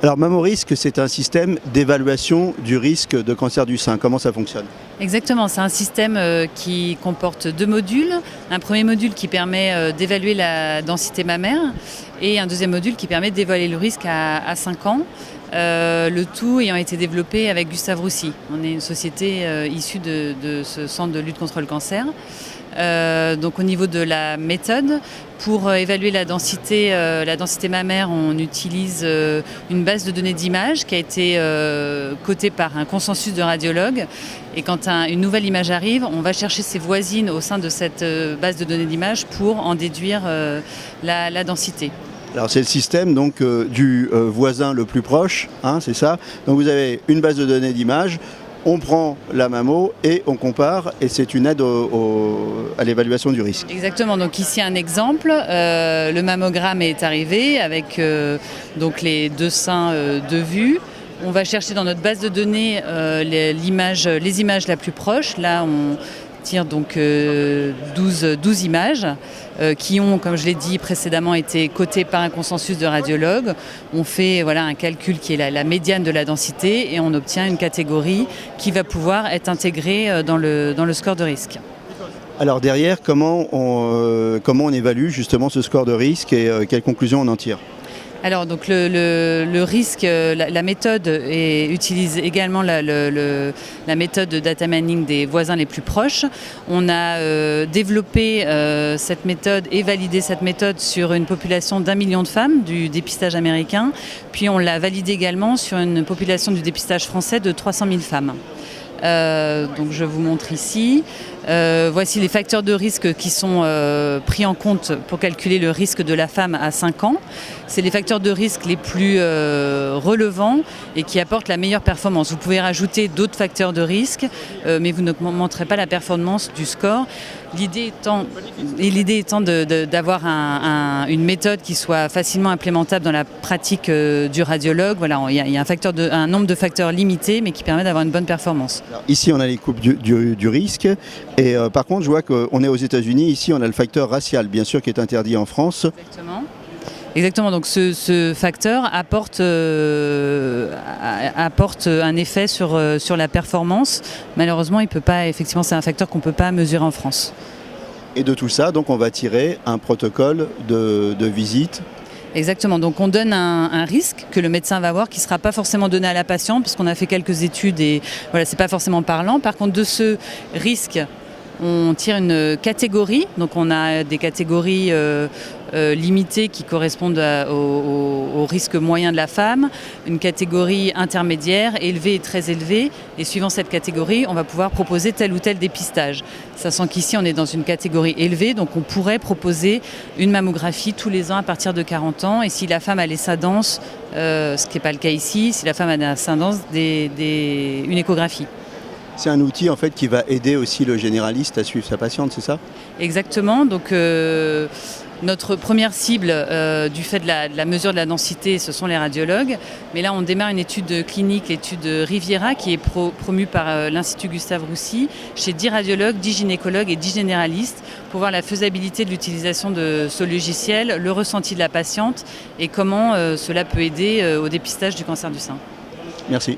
Alors MammoRisque, c'est un système d'évaluation du risque de cancer du sein. Comment ça fonctionne? Exactement, c'est un système qui comporte 2 modules. Un premier module qui permet d'évaluer la densité mammaire et un deuxième module qui permet d'évaluer le risque à 5 ans. Le tout ayant été développé avec Gustave Roussy. On est une société issue de ce centre de lutte contre le cancer. Donc au niveau de la méthode, pour évaluer la densité mammaire, on utilise une base de données d'images qui a été cotée par un consensus de radiologues. Et quand une nouvelle image arrive, on va chercher ses voisines au sein de cette base de données d'images pour en déduire la densité. Alors c'est le système donc, du voisin le plus proche, hein, c'est ça. Donc vous avez une base de données d'images, on prend la mammo et on compare, et c'est une aide à l'évaluation du risque. Exactement, donc ici un exemple, le mammogramme est arrivé avec donc les 2 seins de vue. On va chercher dans notre base de données les images la plus proche. Là, on tire donc 12 images qui ont, comme je l'ai dit précédemment, été cotées par un consensus de radiologues. On fait un calcul qui est la médiane de la densité et on obtient une catégorie qui va pouvoir être intégrée dans le score de risque. Alors derrière, comment on évalue justement ce score de risque et quelles conclusions on en tire? Alors donc le risque, la méthode utilise également la méthode de data mining des voisins les plus proches. On a développé cette méthode et validé cette méthode sur une population d'1 million de femmes du dépistage américain. Puis on l'a validé également sur une population du dépistage français de 300 000 femmes. Donc je vous montre ici. Voici les facteurs de risque qui sont pris en compte pour calculer le risque de la femme à 5 ans. C'est les facteurs de risque les plus relevants et qui apportent la meilleure performance. Vous pouvez rajouter d'autres facteurs de risque, mais vous ne montrez pas la performance du score. L'idée étant d'avoir une méthode qui soit facilement implémentable dans la pratique du radiologue. Voilà, il y a un nombre de facteurs limité, mais qui permet d'avoir une bonne performance. Alors, ici, on a les coupes du risque. Et par contre, je vois qu'on est aux États-Unis. Ici, on a le facteur racial, bien sûr, qui est interdit en France. Exactement, donc ce facteur apporte un effet sur la performance. Malheureusement, effectivement, c'est un facteur qu'on ne peut pas mesurer en France. Et de tout ça, donc, on va tirer un protocole de visite. Exactement, donc on donne un risque que le médecin va voir qui ne sera pas forcément donné à la patiente, parce qu'on a fait quelques études et voilà, c'est pas forcément parlant. Par contre, de ce risque, on tire une catégorie, donc on a des catégories limitées qui correspondent au risque moyen de la femme, une catégorie intermédiaire, élevée et très élevée, et suivant cette catégorie, on va pouvoir proposer tel ou tel dépistage. Sachant qu'ici, on est dans une catégorie élevée, donc on pourrait proposer une mammographie tous les ans à partir de 40 ans, et si la femme a les seins denses, ce qui n'est pas le cas ici, si la femme a des seins denses, une échographie. C'est un outil en fait qui va aider aussi le généraliste à suivre sa patiente, c'est ça? Exactement. Donc notre première cible du fait de la mesure de la densité, ce sont les radiologues. Mais là, on démarre une étude clinique, l'étude Riviera, qui est promue par l'Institut Gustave Roussy, chez 10 radiologues, 10 gynécologues et 10 généralistes, pour voir la faisabilité de l'utilisation de ce logiciel, le ressenti de la patiente et comment cela peut aider au dépistage du cancer du sein. Merci.